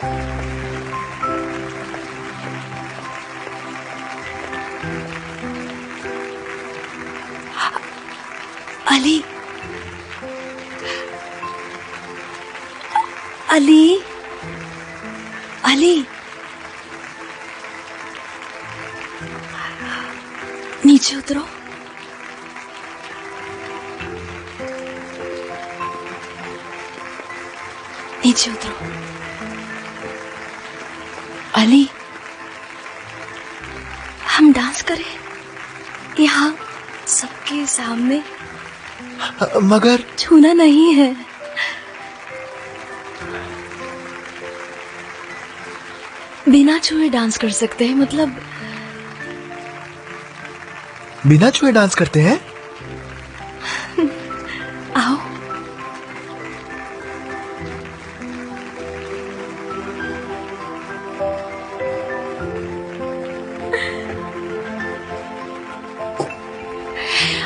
अली, अली, अली, नीचे उतरो। नीचे उतरो। अली, हम डांस करें यहाँ सबके सामने। मगर छूना नहीं है। बिना छुए डांस कर सकते हैं, मतलब बिना छुए डांस करते हैं? आओ।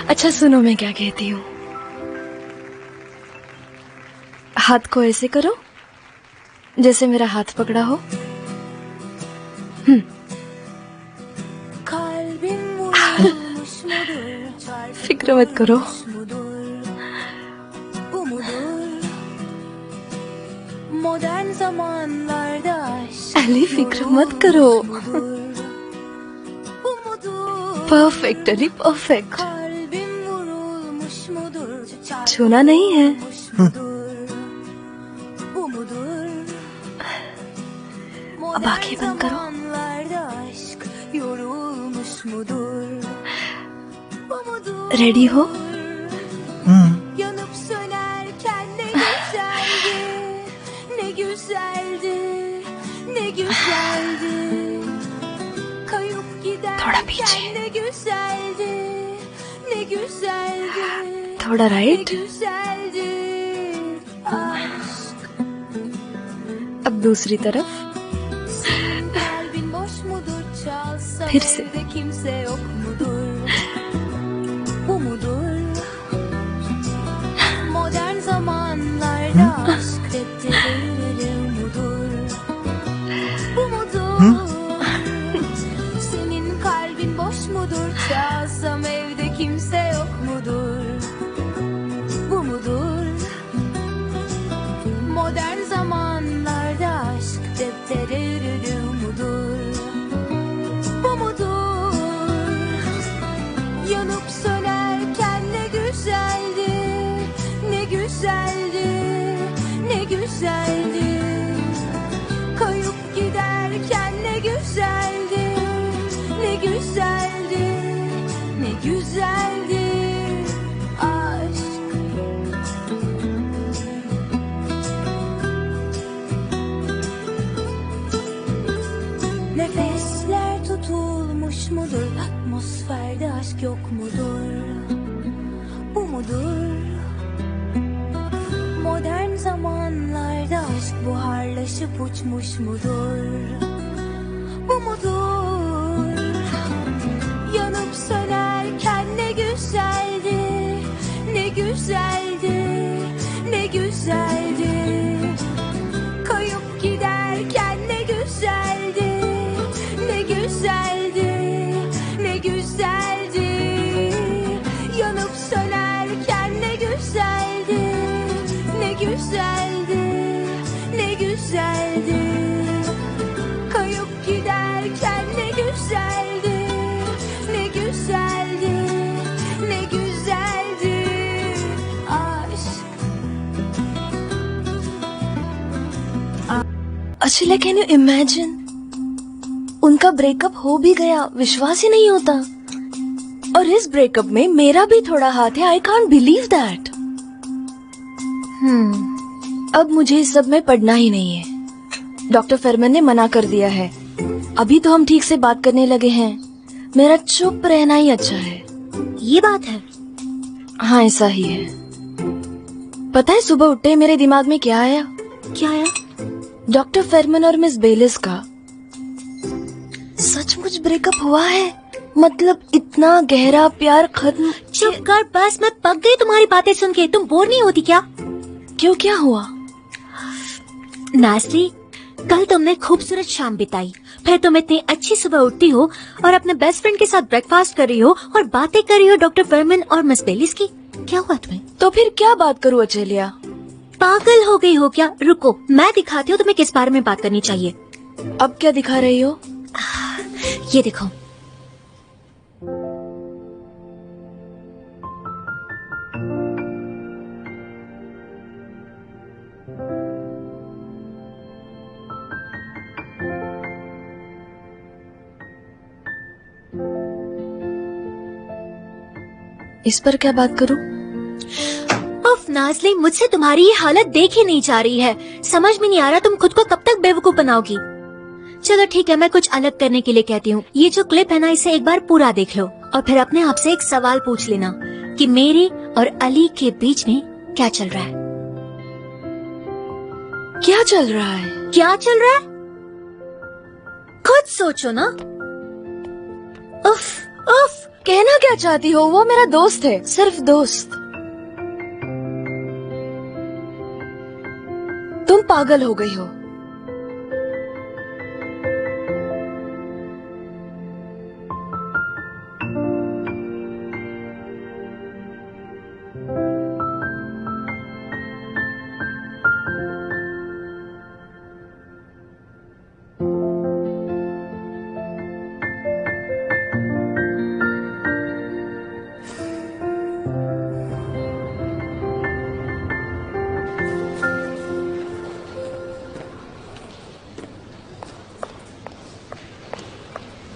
अच्छा सुनो, मैं क्या कहती हूँ। हाथ को ऐसे करो जैसे मेरा हाथ पकड़ा हो। फिक्र मत करो। अली फिक्र मत करो। Perfect Ali, perfect. छूना नहीं है। अब आंखें बंद करो। रेडी हो? थोड़ा पीछे, थोड़ा राइट। अब दूसरी तरफ। फिर से। Senin kalbin boş mudur? Çalsam evde kimse yok mudur? Bu mudur? Modern zamanlarda aşk depterürü mudur? Bu mudur? Yanıp sönerken ne güzeldi, ne güzeldi, ne güzeldi. Kayıp giderken ne güzeldi, ne güzeldi, ne güzeldi aşk. Nefesler tutulmuş mudur? Atmosferde aşk yok mudur? Bu mudur? Modern zamanlarda aşk buharlaşıp uçmuş mudur? Bu mudur? Yanıp sönerken ne güzeldi, ne güzeldi, ne güzeldi. Kayıp giderken ne güzeldi, ne güzeldi, ne güzeldi. Yanıp sönerken ne güzeldi, ne güzeldi, ne güzeldi. Kayıp giderken ne güzeldi, ne güzeldi, ne güzeldi aşk. अच्छा, can you imagine? उनका breakup हो भी गया, विश्वास ही नहीं होता। और इस ब्रेकअप में मेरा भी थोड़ा हाथ है। I can't believe that. अब मुझे इस सब में पढ़ना ही नहीं है। डॉक्टर फरमान ने मना कर दिया है। अभी तो हम ठीक से बात करने लगे हैं। मेरा चुप रहना ही अच्छा है। ये बात है? हाँ, ऐसा ही है। पता है सुबह उठते मेरे दिमाग में क्या आया? क्या आया? डॉक्टर फरमान और मिस बेलिस का सचमुच ब्रेकअप हुआ है। मतलब इतना गहरा प्यार खत्म। चुप कर, बस मैं पक गई तुम्हारी बातें सुन के। तुम बोर नहीं होती क्या? क्यों, क्या हुआ? नास्टी, कल तुमने खूबसूरत शाम बिताई, फिर तुम इतनी अच्छी सुबह उठती हो और अपने बेस्ट फ्रेंड के साथ ब्रेकफास्ट कर रही हो और बातें कर रही हो डॉक्टर फरमन और मिस बेलिस की। क्या हुआ तुम्हें? तो फिर क्या बात करूँ अचेलिया? पागल हो गई हो क्या? रुको, मैं दिखाती हूँ तुम्हें किस बारे में बात करनी चाहिए। अब क्या दिखा रही हो? ये देखो। इस पर क्या बात करूं? उफ नाज़ली, मुझसे तुम्हारी ये हालत देखी नहीं जा रही है। समझ में नहीं आ रहा तुम खुद को कब तक बेवकूफ बनाओगी। चलो ठीक है, मैं कुछ अलग करने के लिए कहती हूँ। ये जो क्लिप है ना, इसे एक बार पूरा देख लो और फिर अपने आप से एक सवाल पूछ लेना कि मेरे और अली के बीच में क्या चल रहा है। क्या चल रहा है? क्या चल रहा है? खुद सोचो ना। उफ उफ। कहना क्या चाहती हो? वो मेरा दोस्त है, सिर्फ दोस्त। तुम पागल हो गई हो।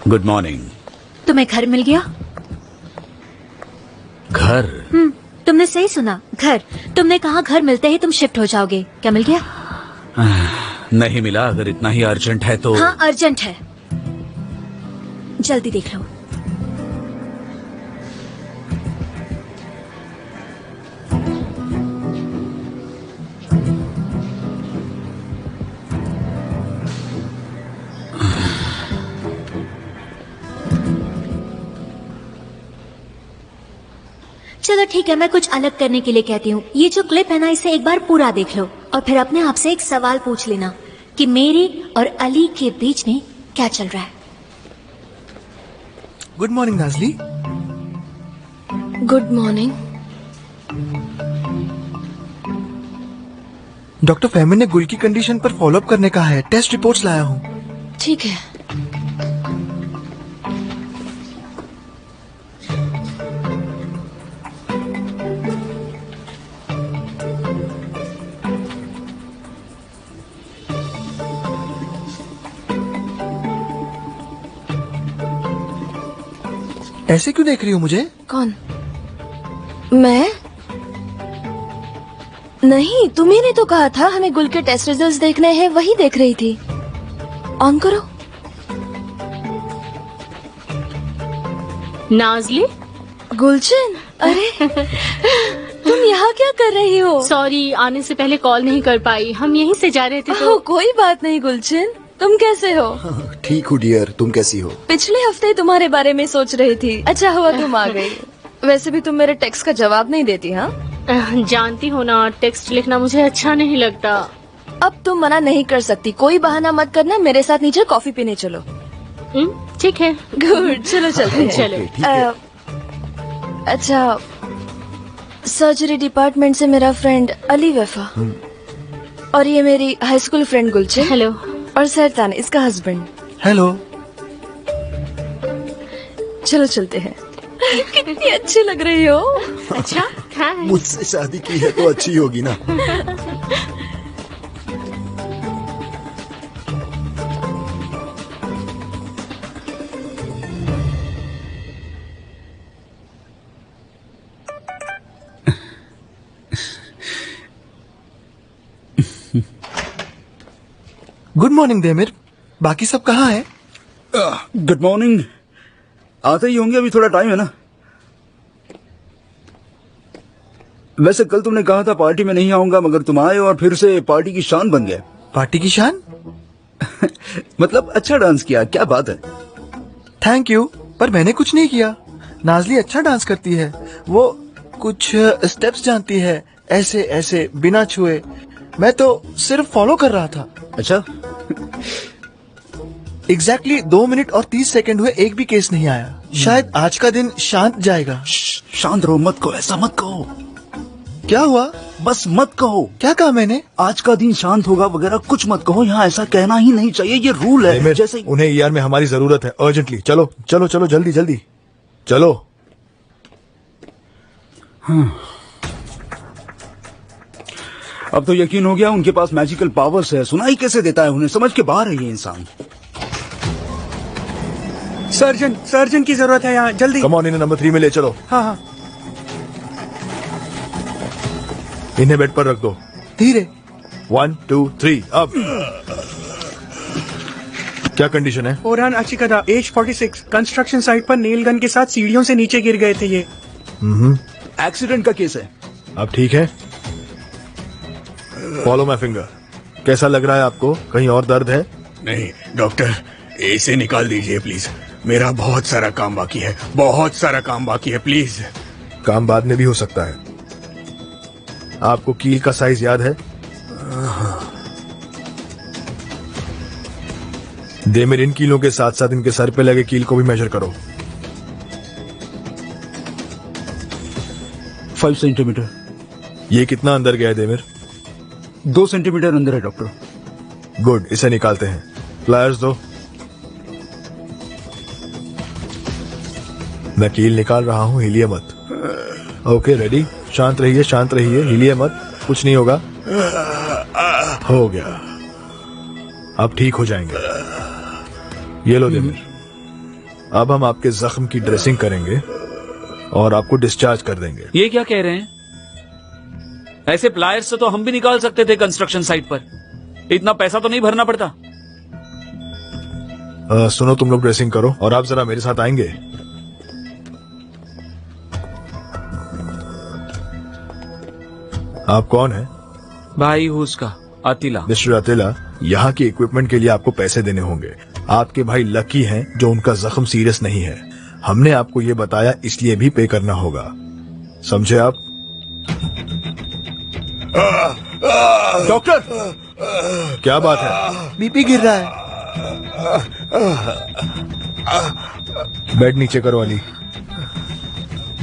Good morning. तुम्हें घर मिल गया? घर? तुमने सही सुना, घर। तुमने कहा घर मिलते ही तुम शिफ्ट हो जाओगे। क्या मिल गया? नहीं मिला। अगर इतना ही अर्जेंट है तो। हाँ अर्जेंट है, जल्दी देख लो। चलो ठीक है, मैं कुछ अलग करने के लिए कहती हूँ। ये जो क्लिप है ना, इसे एक बार पूरा देख लो और फिर अपने आप से एक सवाल पूछ लेना कि मेरे और अली के बीच में क्या चल रहा है। Good morning Nazli. Good morning. Doctor फहमी ने गुल की कंडीशन पर फॉलोअप करने कहा है। टेस्ट रिपोर्ट्स लाया हूँ। ठीक है। ऐसे क्यों देख रही हो मुझे? कौन? मैं? नहीं, तुम्ही ने तो कहा था हमें गुल के टेस्ट रिजल्ट्स देखने हैं, वही देख रही थी। ऑन करो। नाज़ली? गुलशन, अरे तुम यहाँ क्या कर रही हो? सॉरी, आने से पहले कॉल नहीं कर पाई। हम यहीं से जा रहे थे तो। कोई बात नहीं गुलशन, तुम कैसे हो? ठीक हूँ डियर, तुम कैसी हो? पिछले हफ्ते तुम्हारे बारे में सोच रही थी। अच्छा हुआ तुम आ गई। वैसे भी तुम मेरे टेक्स्ट का जवाब नहीं देती। हाँ जानती हो ना, टेक्स्ट लिखना मुझे अच्छा नहीं लगता। अब तुम मना नहीं कर सकती। कोई बहाना मत करना, मेरे साथ नीचे कॉफी पीने चलो। ठीक है। गुड, चलो चलते हैं। चलो। ठीक है। अच्छा, सर्जरी डिपार्टमेंट से मेरा फ्रेंड अली वफा और ये मेरी हाई स्कूल फ्रेंड गुलशन। हेलो। और सरतान, इसका हस्बैंड। हेलो। चलो चलते हैं। कितनी अच्छी लग रही हो। अच्छा, हाँ। मुझसे शादी की है तो अच्छी होगी ना। Good morning Demir. बाकी सब कहाँ है? Good morning. आते ही होंगे, अभी थोड़ा टाइम है ना। वैसे कल तुमने कहा था पार्टी में नहीं आऊंगा, मगर तुम आए और फिर से पार्टी की शान बन गए। पार्टी की शान? मतलब अच्छा डांस किया, क्या बात है। थैंक यू, पर मैंने कुछ नहीं किया। नाज़ली अच्छा डांस करती है। वो कुछ स्टेप्स जानती है, ऐसे ऐसे बिना छुए। मैं तो सिर्फ फॉलो कर रहा था। अच्छा एग्जैक्टली 2 मिनट और 30 सेकंड हुए, एक भी केस नहीं आया। शायद आज का दिन शांत जाएगा। शांत रहो, मत कहो, ऐसा मत कहो। क्या हुआ? बस मत कहो। क्या कहा मैंने? आज का दिन शांत होगा वगैरह कुछ मत कहो, यहाँ ऐसा कहना ही नहीं चाहिए, ये रूल है। जैसे उन्हें ईआर में हमारी जरूरत है, अर्जेंटली। चलो चलो चलो, जल्दी जल्दी चलो। अब तो यकीन हो गया उनके पास मैजिकल पावर्स है। सुनाई कैसे देता है, उन्हें समझ के बाहर है ये इंसान। सर्जन की जरूरत है यहाँ, जल्दी। कम ऑन, इन्हें नंबर 3 में ले चलो। हाँ। इन्हें बेड पर रख दो। धीरे। 1 2 3 अब। क्या कंडीशन है? ओरहान अचिकदा, एज 46, कंस्ट्रक्शन साइट पर नेल गन के साथ सीढ़ियों से नीचे गिर गए थे ये। एक्सीडेंट का केस है। अब ठीक है? Follow my finger. कैसा लग रहा है आपको? कहीं और दर्द है? नहीं डॉक्टर, इसे निकाल दीजिए प्लीज। मेरा बहुत सारा काम बाकी है, बहुत सारा काम बाकी है, प्लीज। काम बाद में भी हो सकता है। आपको कील का साइज याद है? देमिर, इन कीलों के साथ साथ इनके सर पे लगे कील को भी मेजर करो। 5 सेंटीमीटर। ये कितना अंदर गया है देमिर? 2 सेंटीमीटर अंदर है डॉक्टर। गुड, इसे निकालते हैं। प्लायर्स दो। मैं कील निकाल रहा हूं, हिलिए मत। Okay, ready? शांत रहिए, शांत रहिए, हिलिए मत, कुछ नहीं होगा। हो गया, अब ठीक हो जाएंगे। ये लो देमिर, अब हम आपके जख्म की ड्रेसिंग करेंगे और आपको डिस्चार्ज कर देंगे। ये क्या कह रहे हैं? ऐसे प्लायर्स से तो हम भी निकाल सकते थे कंस्ट्रक्शन साइट पर, इतना पैसा तो नहीं भरना पड़ता। सुनो, तुम लोग ड्रेसिंग करो और आप जरा मेरे साथ आएंगे। आप कौन है? भाई हूँ उसका, अतिला। मिस्टर अतिला, यहाँ के इक्विपमेंट के लिए आपको पैसे देने होंगे। आपके भाई लकी हैं जो उनका जख्म सीरियस नहीं है। हमने आपको ये बताया, इसलिए भी पे करना होगा, समझे आप? डॉक्टर, क्या बात है? बीपी गिर रहा है। बेड नीचे करो अली।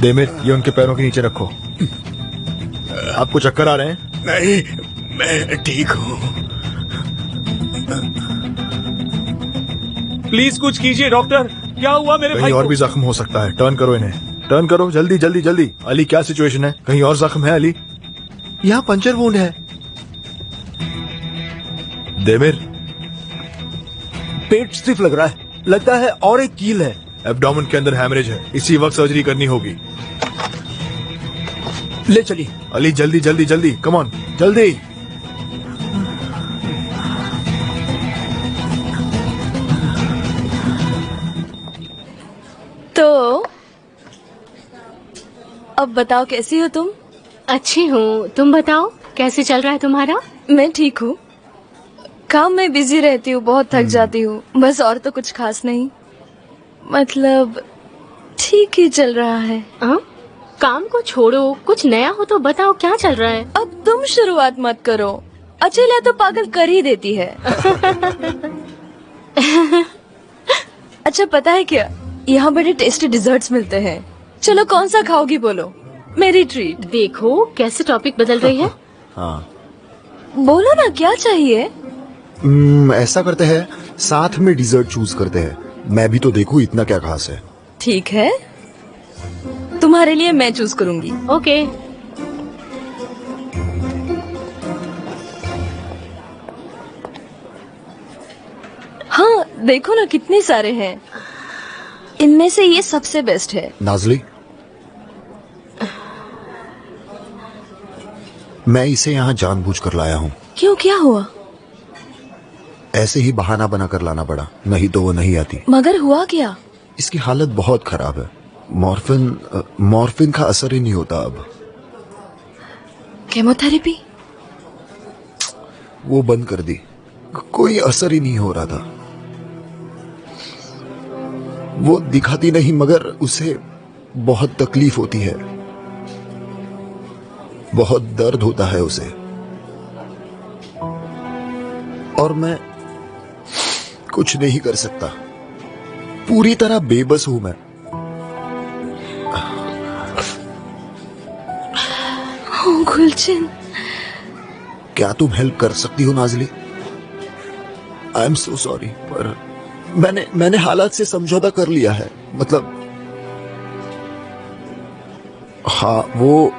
देमिर, ये उनके पैरों के नीचे रखो। आपको चक्कर आ रहे हैं? नहीं, मैं ठीक हूँ। प्लीज कुछ कीजिए डॉक्टर, क्या हुआ मेरे भाई कहीं और को? भी जख्म हो सकता है, टर्न करो इन्हें, टर्न करो, जल्दी जल्दी जल्दी। अली, क्या सिचुएशन है? कहीं और जख्म है अली? यहाँ पंचर वुंड है। देमिर, पेट स्टिफ लग रहा है, लगता है और एक कील है। एब्डोमेन के अंदर हैमरेज है, इसी वक्त सर्जरी करनी होगी। ले चलिए अली, जल्दी जल्दी जल्दी, कम ऑन, जल्दी। तो अब बताओ, कैसी हो तुम? अच्छी हूँ, तुम बताओ कैसे चल रहा है तुम्हारा? मैं ठीक हूँ। काम में बिजी रहती हूँ, बहुत थक जाती हूँ, बस, और तो कुछ खास नहीं। मतलब ठीक ही चल रहा है। काम को छोड़ो, कुछ नया हो तो बताओ, क्या चल रहा है? अब तुम शुरुआत मत करो, अचेला तो पागल कर ही देती है। अच्छा, पता है क्या, यहाँ बड़े टेस्टी डिजर्ट्स मिलते हैं। चलो, कौन सा खाओगी बोलो, मेरी ट्रीट। देखो कैसे टॉपिक बदल रही है। हाँ, बोलो ना, क्या चाहिए? ऐसा करते हैं, साथ में डिजर्ट चूज करते हैं। मैं भी तो देखूं इतना क्या खास है। ठीक है, तुम्हारे लिए मैं चूज करूंगी। ओके। हाँ, देखो ना कितने सारे हैं, इनमें से ये सबसे बेस्ट है। नाजली, मैं इसे यहाँ जानबूझकर लाया हूँ। क्यों, क्या हुआ? ऐसे ही बहाना बनाकर लाना पड़ा, नहीं तो वो नहीं आती। मगर हुआ क्या? इसकी हालत बहुत खराब है। मॉर्फिन का असर ही नहीं होता अब। केमोथेरेपी? वो बंद कर दी, कोई असर ही नहीं हो रहा था। वो दिखाती नहीं, मगर उसे बहुत तकलीफ होती है, बहुत दर्द होता है उसे। और मैं कुछ नहीं कर सकता, पूरी तरह बेबस हूं मैं। गुलशन, क्या तुम हेल्प कर सकती हो Nazli? I am so sorry, पर मैंने हालात से समझौता कर लिया है। मतलब हाँ, वो,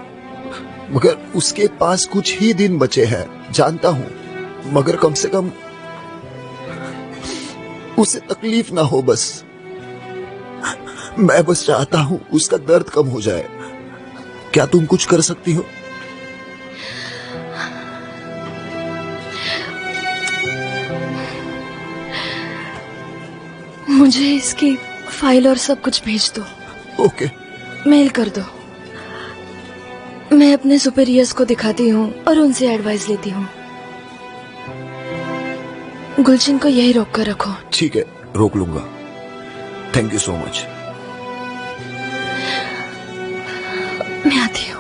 मगर उसके पास कुछ ही दिन बचे हैं, जानता हूं, मगर कम से कम उसे तकलीफ ना हो। बस मैं बस चाहता हूं उसका दर्द कम हो जाए। क्या तुम कुछ कर सकती हो? मुझे इसकी फाइल और सब कुछ भेज दो। ओके। मेल कर दो। मैं अपने सुपीरियर्स को दिखाती हूँ और उनसे एडवाइस लेती हूँ। गुलशन को यही रोक कर रखो। ठीक है, रोक लूंगा। Thank you so much. मैं आती हूँ।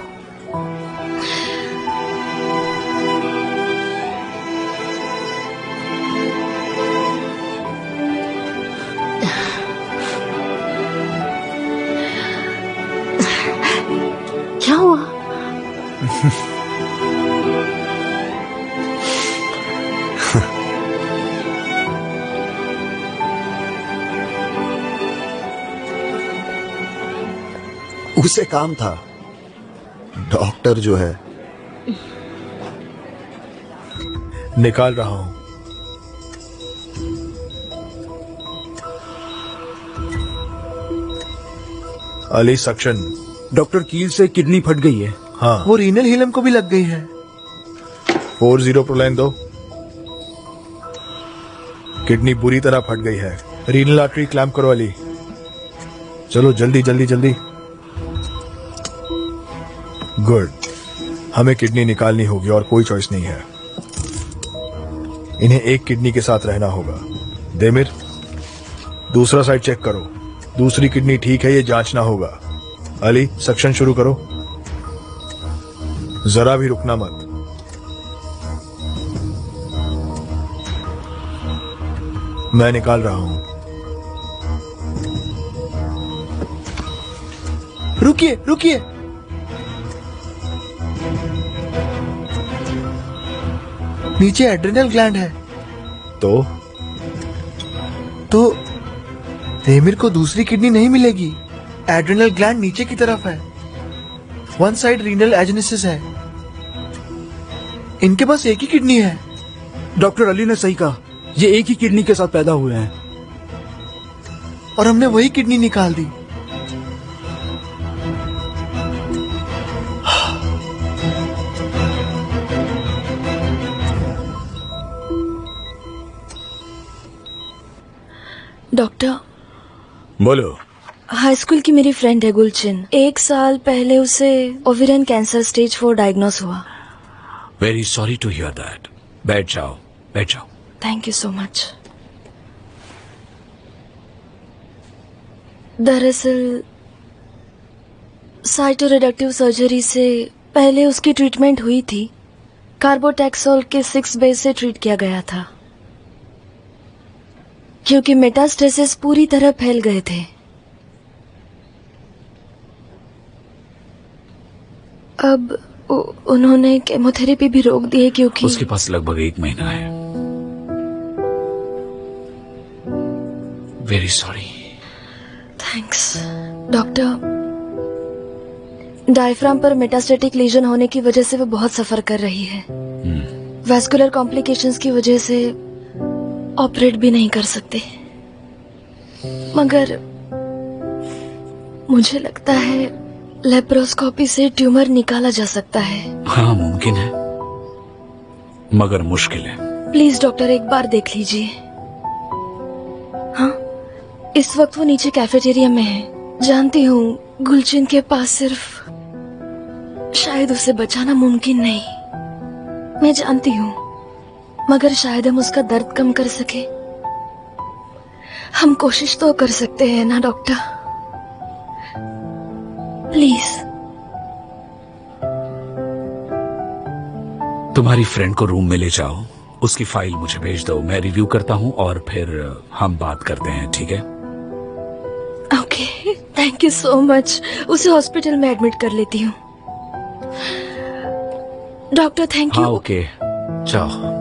क्या हुआ? उसे काम था, डॉक्टर जो है। निकाल रहा हूं। अली, सक्शन। डॉक्टर, कील से किडनी फट गई है। हाँ, वो रीनल हीलम को भी लग गई है। 40 प्रोलाइन दो। किडनी बुरी तरह फट गई है। रीनल आर्टरी क्लैंप करो अली। चलो जल्दी जल्दी जल्दी। गुड। हमें किडनी निकालनी होगी और कोई चॉइस नहीं है। इन्हें एक किडनी के साथ रहना होगा। देमिर, दूसरा साइड चेक करो। दूसरी किडनी ठीक है, ये जांचना होगा। अली, सक्शन शुरू करो। जरा भी रुकना मत। मैं निकाल रहा हूं। रुकिए रुकिए। नीचे एड्रिनल ग्लैंड है। तो तेमिर को दूसरी किडनी नहीं मिलेगी। एड्रिनल ग्लैंड नीचे की तरफ है। वन साइड रीनल एजेनेसिस है। इनके पास एक ही किडनी है। डॉक्टर अली ने सही कहा, ये एक ही किडनी के साथ पैदा हुए हैं और हमने वही किडनी निकाल दी। डॉक्टर, बोलो। हाई स्कूल की मेरी फ्रेंड है गुलशन। 1 साल पहले उसे ओवेरियन कैंसर स्टेज 4 डायग्नोस हुआ। Very sorry to hear that. बैठ जाओ, बैठ जाओ। Thank you so much. दरअसल साइटोरेडक्टिव सर्जरी से पहले उसकी ट्रीटमेंट हुई थी। कार्बोटैक्सोल के 6 बेस से ट्रीट किया गया था, क्योंकि मेटास्टेसिस पूरी तरह फैल गए थे। अब उन्होंने केमोथेरेपी भी रोक दी है, क्योंकि उसके पास लगभग 1 महीना है। Very sorry. Thanks doctor. Diaphragm पर मेटास्टेटिक लीजन होने की वजह से वो बहुत सफर कर रही है। वैस्कुलर कॉम्प्लिकेशंस की वजह से ऑपरेट भी नहीं कर सकते। मगर मुझे लगता है लेप्रोस्कोपी से ट्यूमर निकाला जा सकता है। हाँ, मुमकिन है, मगर मुश्किल है। प्लीज डॉक्टर, एक बार देख लीजिए। हाँ, इस वक्त वो नीचे कैफेटेरिया में है। जानती हूँ गुलशन के पास सिर्फ शायद उसे बचाना मुमकिन नहीं, मैं जानती हूँ, मगर शायद हम उसका दर्द कम कर सके। हम कोशिश तो कर सकते हैं ना डॉक्टर? प्लीज। तुम्हारी फ्रेंड को रूम में ले जाओ उसकी फाइल मुझे भेज दो, मैं रिव्यू करता हूँ और फिर हम बात करते हैं, ठीक है? Okay, thank you so much. उसे हॉस्पिटल में एडमिट कर लेती हूँ। Doctor thank you. हाँ ओके, जाओ।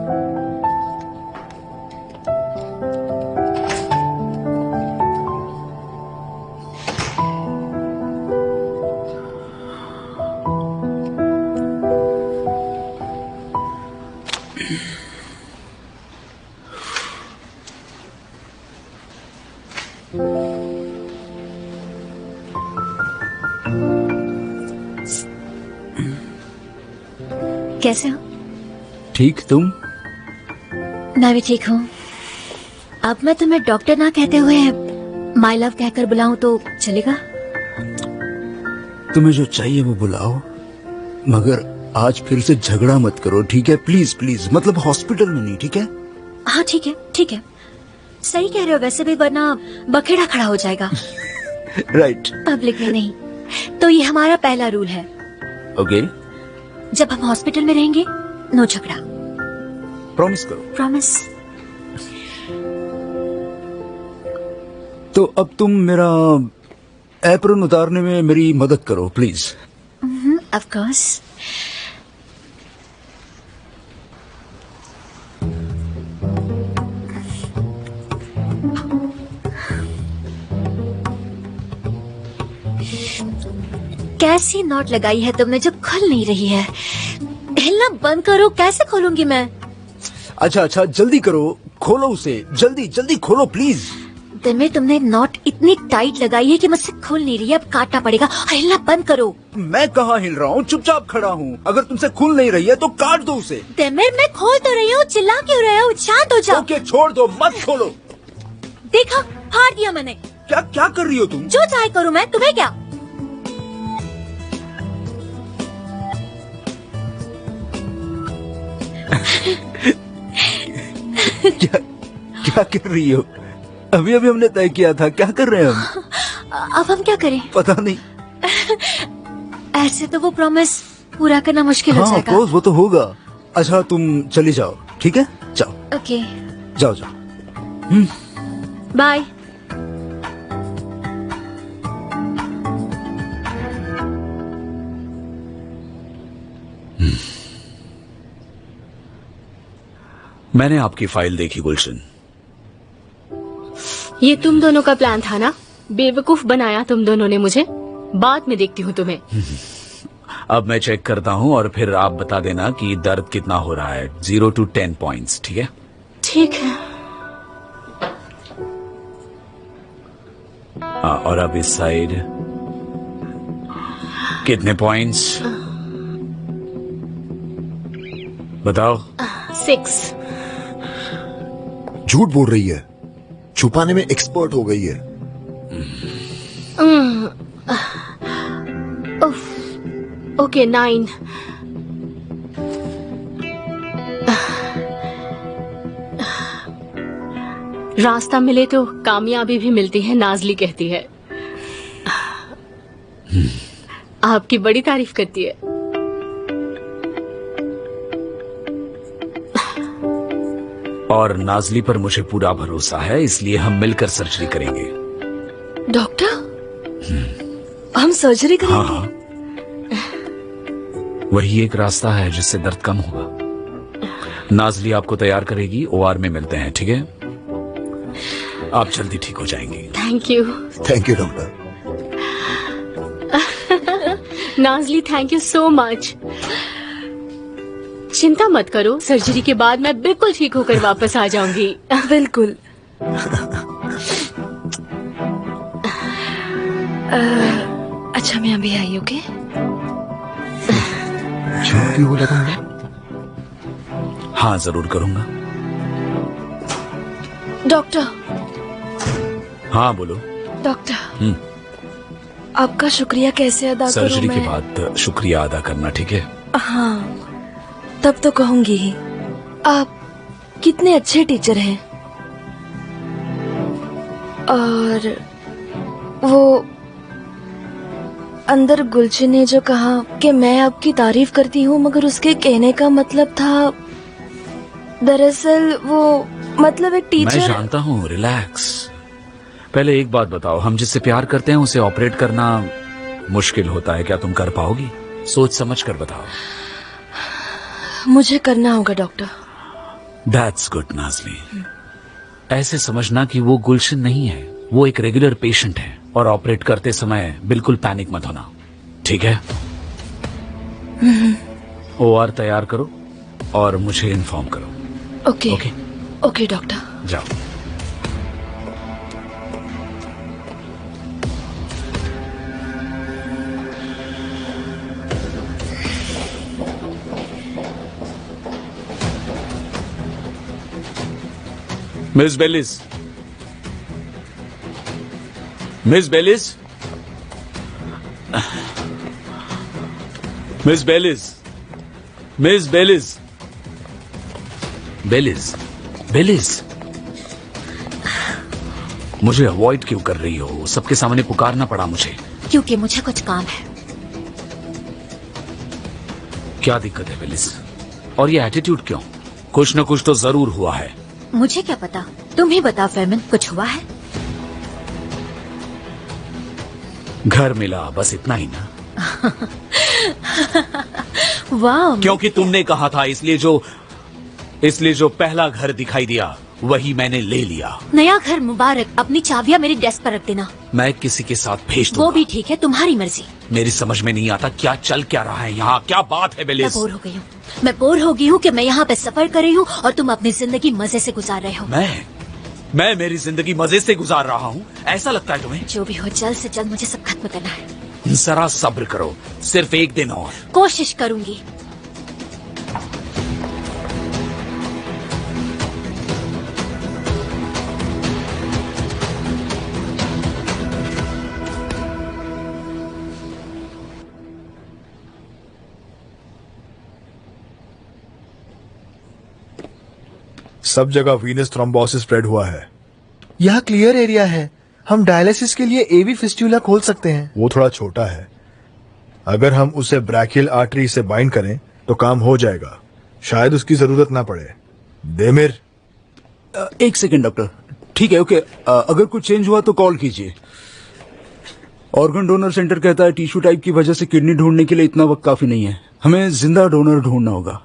कैसे हो? ठीक, तुम? मैं भी ठीक हूँ। अब मैं तुम्हें डॉक्टर ना कहते हुए माय लव कहकर बुलाऊं तो चलेगा? तुम्हें जो चाहिए वो बुलाओ, मगर आज फिर से झगड़ा मत करो, ठीक है? प्लीज प्लीज, मतलब हॉस्पिटल में नहीं, ठीक है? हाँ ठीक है, ठीक है। सही कह रहे हो वैसे भी, वरना बखेड़ा खड़ा हो जाएगा। राइट। पब्लिक में नहीं। तो ये हमारा पहला रूल है। ओके। जब हम हॉस्पिटल में रहेंगे, नो झगड़ा। प्रॉमिस करो। प्रॉमिस। तो अब तुम मेरा एप्रन उतारने में मेरी मदद करो प्लीज। Of course. कैसी नॉट लगाई है तुमने जो खुल नहीं रही है? हिलना बंद करो। कैसे खोलूंगी मैं? अच्छा अच्छा, जल्दी करो, खोलो उसे, जल्दी जल्दी खोलो प्लीज। दिन में तुमने नॉट इतनी टाइट लगाई है कि मुझसे खुल नहीं रही है। अब काटना पड़ेगा। हिलना बंद करो। मैं कहाँ हिल रहा हूँ, चुपचाप खड़ा हूँ। अगर तुमसे खुल नहीं रही है तो काट दो उसे। दिमिर, मैं खोल तो रही हूँ, चिल्ला क्यों रहे हो? शांत हो जाओ। ओके, छोड़ दो, मत खोलो। देखा, फाड़ दिया मैंने। क्या क्या कर रही हो तुम? जो चाहे करूँ मैं, तुम्हें क्या? क्या कर रही हो? अभी अभी हमने तय किया था, क्या कर रहे हैं हम? अब हम क्या करें? पता नहीं। ऐसे तो वो प्रॉमिस पूरा करना मुश्किल हो जाएगा। हाँ, वो तो होगा। अच्छा तुम चली जाओ, ठीक है? जाओ। ओके, जाओ जाओ। बाय। मैंने आपकी फाइल देखी गुलशन। ये तुम दोनों का प्लान था ना? बेवकूफ बनाया तुम दोनों ने मुझे। बाद में देखती हूँ तुम्हें। अब मैं चेक करता हूँ और फिर आप बता देना कि दर्द कितना हो रहा है। 0 to 10 पॉइंट्स, ठीक है? ठीक है। और अब इस साइड कितने पॉइंट्स बताओ? 6। झूठ बोल रही है, छुपाने में एक्सपर्ट हो गई है। ओके, 9। रास्ता मिले तो कामयाबी भी मिलती है, नाजली कहती है। आपकी बड़ी तारीफ करती है। और नाजली पर मुझे पूरा भरोसा है, इसलिए हम मिलकर सर्जरी करेंगे। डॉक्टर, हम सर्जरी करेंगे? हाँ, वही एक रास्ता है जिससे दर्द कम होगा। नाजली आपको तैयार करेगी, OR में मिलते हैं, ठीक है? आप जल्दी ठीक हो जाएंगी। Thank you. Thank you doctor. Nazli, thank you so much. चिंता मत करो, सर्जरी के बाद मैं बिल्कुल ठीक होकर वापस आ जाऊंगी। बिल्कुल। अच्छा, मैं अभी आई। ओके, झूठ क्यों बोला तुमने? हाँ, जरूर करूंगा। डॉक्टर। हाँ बोलो। डॉक्टर, आपका शुक्रिया कैसे अदा करूं सर्जरी मैं? के बाद शुक्रिया अदा करना, ठीक है? हाँ, तब तो कहूंगी ही। आप कितने अच्छे टीचर हैं। और वो अंदर गुलशन ने जो कहा कि मैं आपकी तारीफ करती हूँ, मगर उसके कहने का मतलब था दरअसल वो मतलब एक मैं टीचर। जानता हूँ, रिलैक्स। पहले एक बात बताओ, हम जिससे प्यार करते हैं उसे ऑपरेट करना मुश्किल होता है, क्या तुम कर पाओगी? सोच समझ कर बताओ। मुझे करना होगा डॉक्टर। That's good Nazli. ऐसे समझना कि वो गुलशन नहीं है, वो एक रेगुलर पेशेंट है, और ऑपरेट करते समय बिल्कुल पैनिक मत होना, ठीक है? OR तैयार करो और मुझे इन्फॉर्म करो। Okay okay okay doctor. जाओ। Miss Belis, miss Belis, miss Belis, miss Belis, Belis, Belis, मुझे अवॉइड क्यों कर रही हो? सबके सामने पुकारना पड़ा मुझे। क्योंकि मुझे कुछ काम है। क्या दिक्कत है बेलिस? और ये एटीट्यूड क्यों? कुछ न कुछ तो जरूर हुआ है। मुझे क्या पता, तुम ही बताओ फेमिन, कुछ हुआ है? घर मिला, बस इतना ही ना। वाह। क्योंकि तुमने कहा था, इसलिए जो पहला घर दिखाई दिया वही मैंने ले लिया। नया घर मुबारक। अपनी चाबियां मेरी डेस्क पर रख देना। मैं किसी के साथ भेज दूंगा। वो भी ठीक है, तुम्हारी मर्जी। मेरी समझ में नहीं आता क्या चल क्या रहा है यहाँ, क्या बात है मैं बेलिस? बोर हो गई हूँ। मैं बोर हो गई हूँ कि मैं यहाँ पे सफर कर रही हूँ और तुम अपनी जिंदगी मजे से गुजार रहे हो। मैं मेरी जिंदगी मजे से गुजार रहा हूँ, ऐसा लगता है तुम्हें? जो भी हो, जल्द से जल्द मुझे सब खत्म करना है। जरा सब्र करो, सिर्फ एक दिन और। कोशिश करूंगी। सब जगह वीनस थ्रोम्बोसिस स्प्रेड हुआ है। यहाँ क्लियर एरिया है, हम डायलिसिस के लिए एवी फिस्टुला खोल सकते हैं। वो थोड़ा छोटा है, अगर हम उसे ब्रैकियल आर्टरी से बाइंड करें तो काम हो जाएगा। शायद उसकी जरूरत ना पड़े। देमिर, एक सेकंड डॉक्टर। ठीक है, ओके। अगर कुछ चेंज हुआ तो कॉल कीजिए। ऑर्गन डोनर सेंटर कहता है टिश्यू टाइप की वजह से किडनी ढूंढने के लिए इतना वक्त काफी नहीं है, हमें जिंदा डोनर ढूंढना होगा।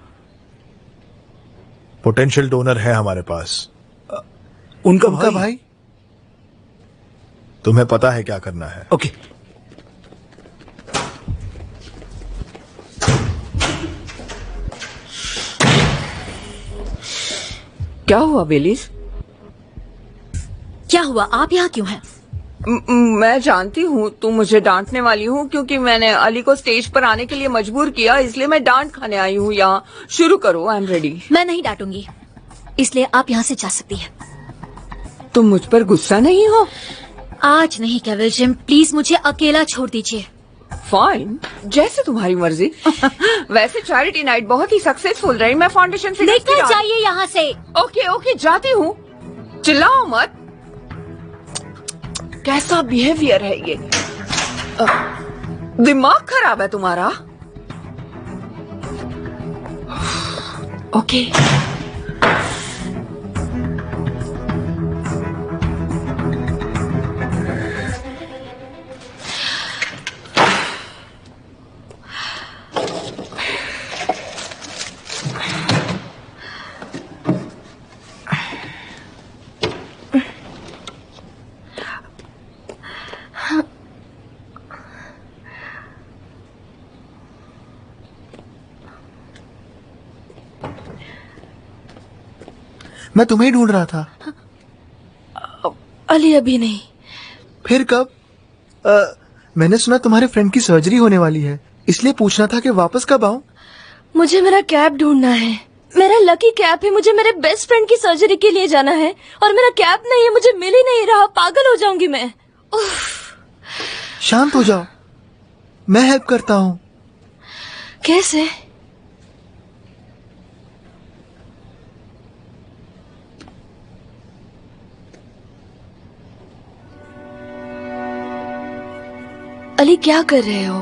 पोटेंशियल डोनर है हमारे पास। उनका भाई? तुम्हें पता है क्या करना है। ओके। क्या हुआ बेलिस? क्या हुआ? आप यहाँ क्यों हैं? मैं जानती हूँ तुम मुझे डांटने वाली हूँ, क्योंकि मैंने अली को स्टेज पर आने के लिए मजबूर किया, इसलिए मैं डांट खाने आई हूँ यहाँ। शुरू करो, आई एम रेडी। मैं नहीं डांटूंगी, इसलिए आप यहाँ से जा सकती हैं। तुम मुझ पर गुस्सा नहीं हो? आज नहीं केवल जिम, प्लीज मुझे अकेला छोड़ दीजिए। फाइन, जैसे तुम्हारी मर्जी। वैसे चैरिटी नाइट बहुत ही सक्सेसफुल रही। मैं फाउंडेशन से निकल जाइए यहाँ से। ओके ओके, जाती हूँ। चिल्लाओ मत। कैसा बिहेवियर है ये? दिमाग खराब है तुम्हारा? ओके। मैं तुम्हें ही ढूंढ रहा था। अली अभी नहीं। फिर कब? मैंने सुना तुम्हारे फ्रेंड की सर्जरी होने वाली है, इसलिए पूछना था कि वापस कब आऊं? मुझे मेरा कैब ढूंढना है। मेरा लकी कैब है, मुझे मेरे बेस्ट फ्रेंड की सर्जरी के लिए जाना है और मेरा कैब नहीं है, मुझे मिल ही नहीं रहा। पागल हो जाऊंगी मैं। शांत हो जाओ, मैं हेल्प करता हूँ। कैसे? अली क्या कर रहे हो?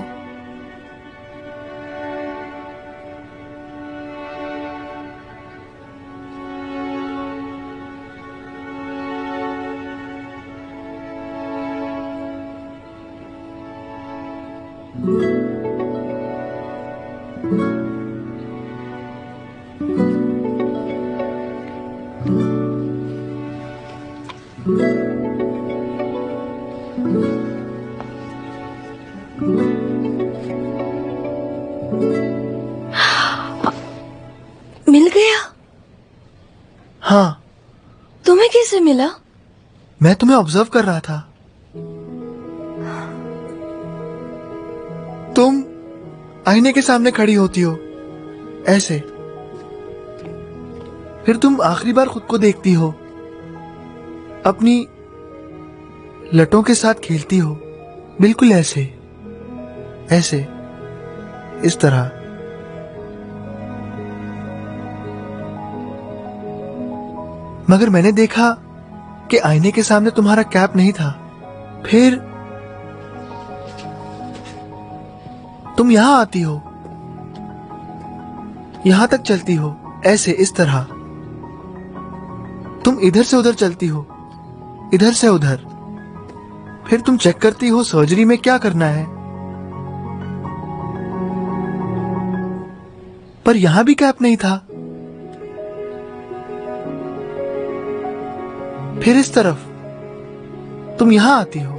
हाँ। तुम्हें कैसे मिला? मैं तुम्हें ऑब्जर्व कर रहा था। तुम आईने के सामने खड़ी होती हो ऐसे, फिर तुम आखिरी बार खुद को देखती हो, अपनी लटों के साथ खेलती हो, बिल्कुल ऐसे ऐसे, इस तरह। मगर मैंने देखा कि आईने के सामने तुम्हारा कैप नहीं था। फिर तुम यहां आती हो, यहां तक चलती हो ऐसे, इस तरह। तुम इधर से उधर चलती हो, इधर से उधर। फिर तुम चेक करती हो सर्जरी में क्या करना है, पर यहां भी कैप नहीं था। फिर इस तरफ तुम यहां आती हो,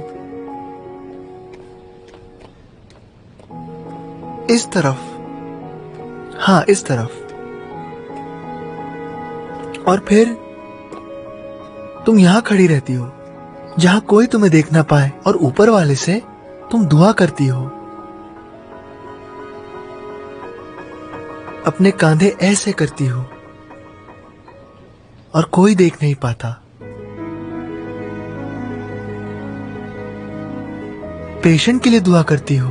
इस तरफ, हाँ इस तरफ। और फिर तुम यहां खड़ी रहती हो जहां कोई तुम्हें देख ना पाए, और ऊपर वाले से तुम दुआ करती हो। अपने कांधे ऐसे करती हो और कोई देख नहीं पाता। पेशेंट के लिए दुआ करती हो।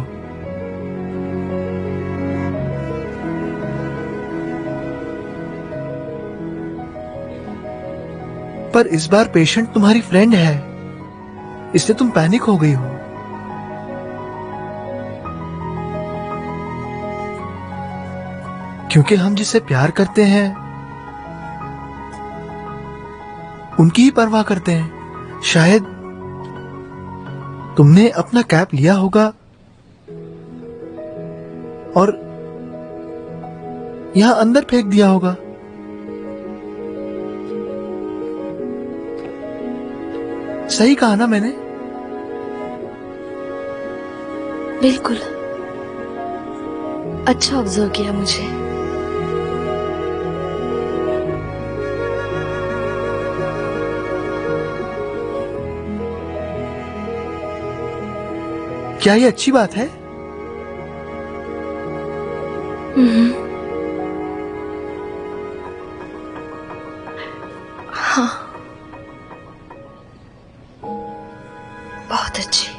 पर इस बार पेशेंट तुम्हारी फ्रेंड है, इसलिए तुम पैनिक हो गई हो। क्योंकि हम जिससे प्यार करते हैं उनकी ही परवाह करते हैं। शायद तुमने अपना कैप लिया होगा और यहां अंदर फेंक दिया होगा। सही कहा ना मैंने? बिल्कुल, अच्छा ऑब्जर्व किया मुझे। क्या ये अच्छी बात है? हाँ, बहुत अच्छी।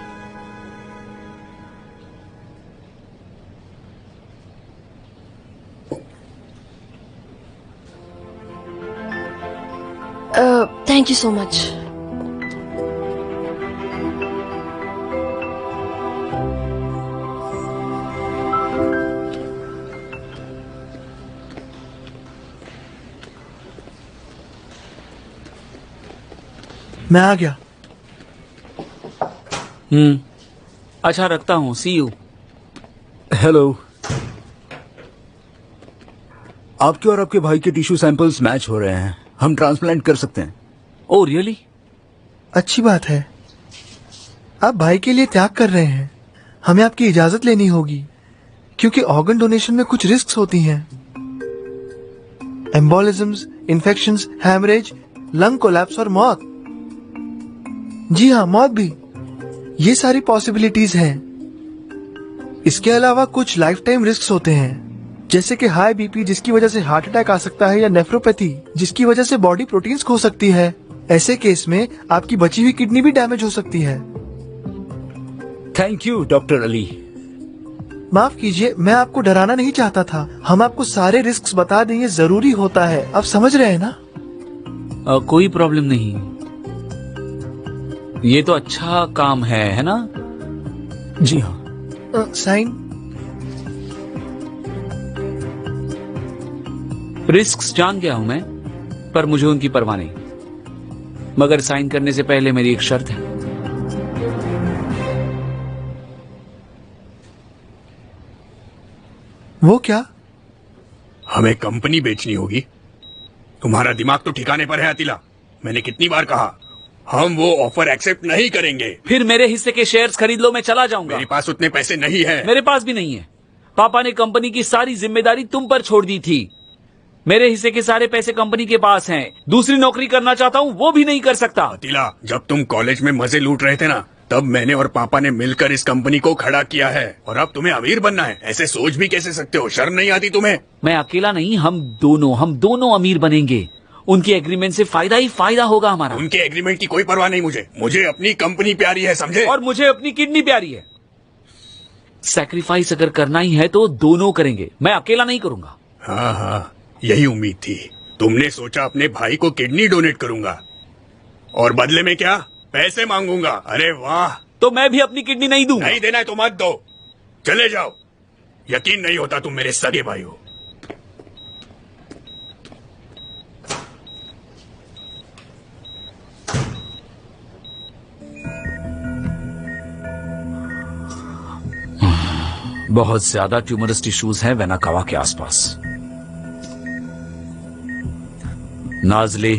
Thank you so much. मैं आ गया। अच्छा, रखता हूँ। सी यू। हेलो। आपके और आपके भाई के टिश्यू सैंपल्स मैच हो रहे हैं, हम ट्रांसप्लांट कर सकते हैं। Oh really? अच्छी बात है। आप भाई के लिए त्याग कर रहे हैं। हमें आपकी इजाजत लेनी होगी, क्योंकि ऑर्गन डोनेशन में कुछ रिस्क्स होती हैं। एम्बोलिज्म्स, इन्फेक्शंस, हैमरेज, लंग कोलैप्स और मौत। जी हाँ, मौत भी। ये सारी पॉसिबिलिटीज हैं। इसके अलावा कुछ लाइफ टाइम रिस्क्स होते हैं, जैसे कि हाई बीपी जिसकी वजह से हार्ट अटैक आ सकता है, या नेफ्रोपैथी जिसकी वजह से बॉडी प्रोटीन्स खो सकती है। ऐसे केस में आपकी बची हुई किडनी भी डैमेज हो सकती है। Thank you doctor Ali. माफ कीजिए, मैं आपको डराना नहीं चाहता था। हम आपको सारे रिस्क्स बता दें, ये जरूरी होता है। आप समझ रहे हैं ना? कोई प्रॉब्लम नहीं। ये तो अच्छा काम है ना? जी हाँ। साइन? रिस्क्स जान गया हूं मैं, पर मुझे उनकी परवाह नहीं। मगर साइन करने से पहले मेरी एक शर्त है। वो क्या? हमें कंपनी बेचनी होगी। तुम्हारा दिमाग तो ठिकाने पर है अतिला। मैंने कितनी बार कहा, हम वो ऑफर एक्सेप्ट नहीं करेंगे। फिर मेरे हिस्से के शेयर्स खरीद लो, मैं चला जाऊंगा। मेरे पास उतने पैसे नहीं है। मेरे पास भी नहीं है। पापा ने कंपनी की सारी जिम्मेदारी तुम पर छोड़ दी थी। मेरे हिस्से के सारे पैसे कंपनी के पास हैं। दूसरी नौकरी करना चाहता हूँ वो भी नहीं कर सकता। अतिला, जब तुम कॉलेज में मजे लूट रहे थे ना, तब मैंने और पापा ने मिलकर इस कंपनी को खड़ा किया है। और अब तुम्हें अमीर बनना है? ऐसे सोच भी कैसे सकते हो? शर्म नहीं आती तुम्हें? मैं अकेला नहीं, हम दोनों अमीर बनेंगे। उनके एग्रीमेंट से फायदा ही फायदा होगा हमारा। उनके एग्रीमेंट की कोई परवाह नहीं मुझे अपनी कंपनी प्यारी है, समझे? और मुझे अपनी किडनी प्यारी है। सैक्रिफाइस अगर करना ही है तो दोनों करेंगे, मैं अकेला नहीं करूंगा। हाँ, यही उम्मीद थी। तुमने सोचा अपने भाई को किडनी डोनेट करूंगा और बदले में क्या? पैसे मांगूंगा। अरे वाह! तो मैं भी अपनी किडनी नहीं दूंगा। नहीं देना है तो मत दो, चले जाओ। यकीन नहीं होता तुम मेरे सगे भाई हो। बहुत ज्यादा ट्यूमरस टिश्यूज हैं वेनाकावा के आसपास। नाज़ली,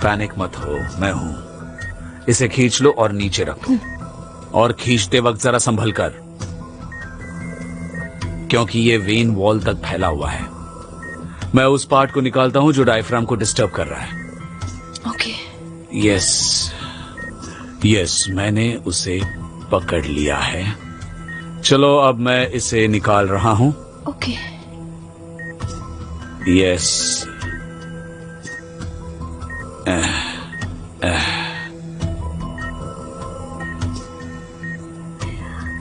पैनिक मत हो, मैं हूं। इसे खींच लो और नीचे रखो, और खींचते वक्त जरा संभल कर, क्योंकि ये वेन वॉल तक फैला हुआ है। मैं उस पार्ट को निकालता हूं जो डायफ्राम को डिस्टर्ब कर रहा है। ओके। यस, मैंने उसे पकड़ लिया है। चलो अब मैं इसे निकाल रहा हूं। ओके। यस।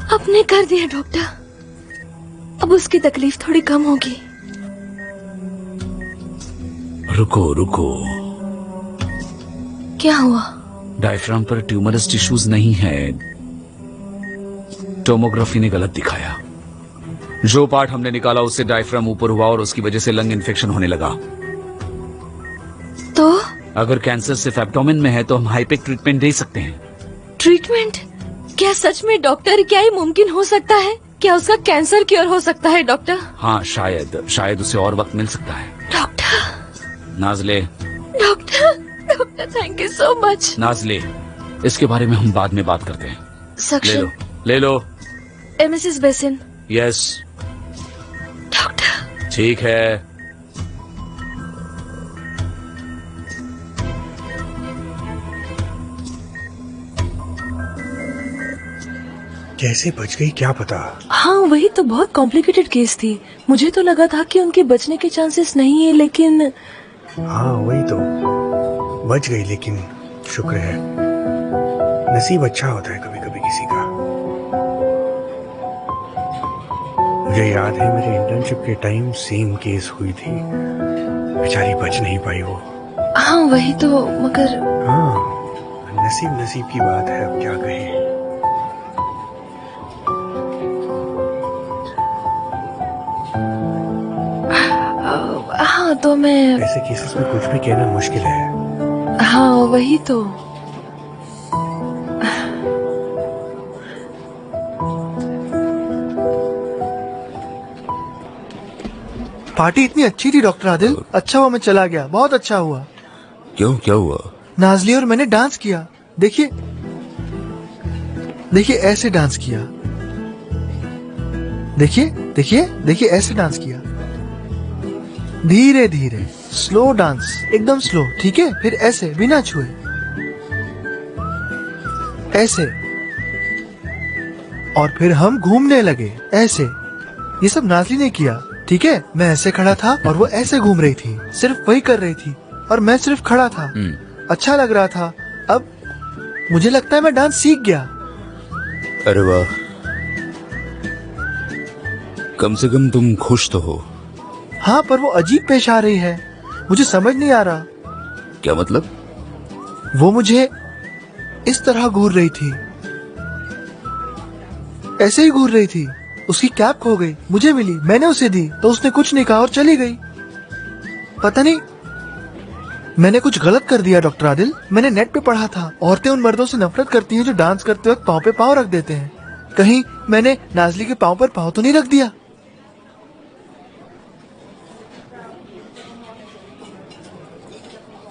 आपने कर दिया डॉक्टर, अब उसकी तकलीफ थोड़ी कम होगी। रुको। क्या हुआ? डायफ्राम पर ट्यूमरस टिश्यूज नहीं है, टोमोग्राफी ने गलत दिखाया। जो पार्ट हमने निकाला उससे डायफ्राम ऊपर हुआ और उसकी वजह से लंग इन्फेक्शन होने लगा। तो अगर कैंसर सिर्फ एब्डोमेन में है तो हम हाईपेक ट्रीटमेंट दे सकते हैं। ट्रीटमेंट? क्या सच में डॉक्टर? क्या ये मुमकिन हो सकता है? क्या उसका कैंसर क्योर हो सकता है डॉक्टर? हाँ, शायद उसे और वक्त मिल सकता है। Doctor. Nazli. Doctor thank you so much. Nazli, इसके बारे में हम बाद में बात करते हैं। सक्शन। ले लो। Mrs Besin. Yes doctor. ठीक है। कैसे बच गई क्या पता। हाँ वही तो, बहुत कॉम्प्लिकेटेड केस थी। मुझे तो लगा था कि उनके बचने के चांसेस नहीं है, लेकिन हाँ वही तो, बच गई। लेकिन शुक्र है, नसीब अच्छा होता है कभी कभी किसी का। मुझे याद है मेरे इंटर्नशिप के टाइम सेम केस हुई थी, बेचारी बच नहीं पाई वो। हाँ वही तो, मगर हाँ नसीब की बात है, अब क्या कहें। हाँ तो मैं, ऐसे केसेस में कुछ भी कहना मुश्किल है। हाँ वही तो। पार्टी इतनी अच्छी थी डॉक्टर आदिल, अच्छा हुआ मैं चला गया, बहुत अच्छा हुआ। क्यों, क्या हुआ? नाज़ली और मैंने डांस किया। देखिए ऐसे डांस किया। देखिए ऐसे डांस किया, धीरे धीरे, स्लो डांस, एकदम स्लो, ठीक है? फिर ऐसे बिना छुए, ऐसे, और फिर हम घूमने लगे ऐसे। ये सब नाज़ली ने किया, ठीक है? मैं ऐसे खड़ा था और वो ऐसे घूम रही थी, सिर्फ वही कर रही थी और मैं सिर्फ खड़ा था। अच्छा लग रहा था। अब मुझे लगता है मैं डांस सीख गया। अरे वाह, कम से कम तुम खुश तो हो। हाँ पर वो अजीब पेश आ रही है, मुझे समझ नहीं आ रहा। क्या मतलब? वो मुझे इस तरह घूर रही थी, ऐसे ही घूर रही थी। उसकी कैप खो गई, मुझे मिली, मैंने उसे दी तो उसने कुछ नहीं कहा और चली गई। पता नहीं मैंने कुछ गलत कर दिया डॉक्टर आदिल। मैंने नेट पे पढ़ा था, औरतें उन मर्दों से नफरत करती हैं जो डांस करते वक्त पाँव पे पाँव रख देते हैं। कहीं मैंने नाज़ली के पाँव पर पाँव तो नहीं रख दिया?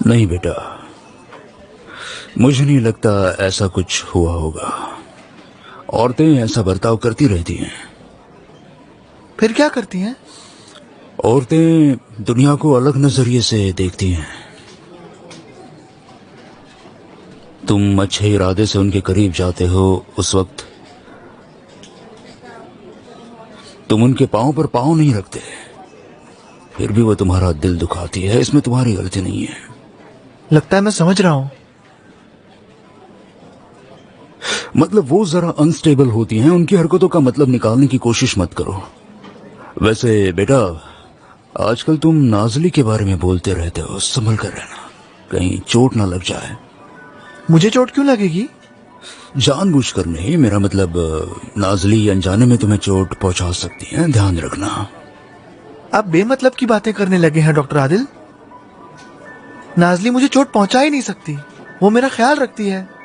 नहीं बेटा, मुझे नहीं लगता ऐसा कुछ हुआ होगा। औरतें ऐसा बर्ताव करती रहती हैं। फिर क्या करती हैं? औरतें दुनिया को अलग नजरिए से देखती हैं। तुम अच्छे इरादे से उनके करीब जाते हो, उस वक्त तुम उनके पांव पर पांव नहीं रखते, फिर भी वो तुम्हारा दिल दुखाती है। इसमें तुम्हारी गलती नहीं है। लगता है मैं समझ रहा हूं। मतलब वो जरा अनस्टेबल होती हैं, उनकी हरकतों का मतलब निकालने की कोशिश मत करो। वैसे बेटा, आजकल तुम नाजली के बारे में बोलते रहते हो, संभल कर रहना, कहीं चोट ना लग जाए। मुझे चोट क्यों लगेगी? जानबूझकर नहीं, मेरा मतलब नाजली अनजाने में तुम्हें चोट पहुंचा सकती है, ध्यान रखना। आप बेमतलब की बातें करने लगे हैं डॉक्टर आदिल। नाजली मुझे चोट पहुंचा ही नहीं सकती, वो मेरा ख्याल रखती है।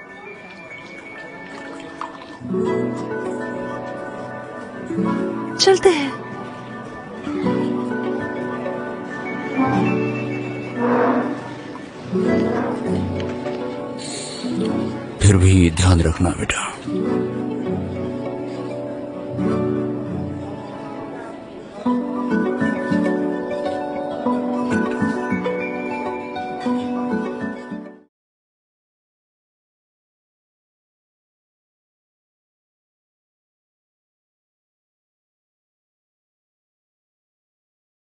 चलते हैं। फिर भी ध्यान रखना बेटा।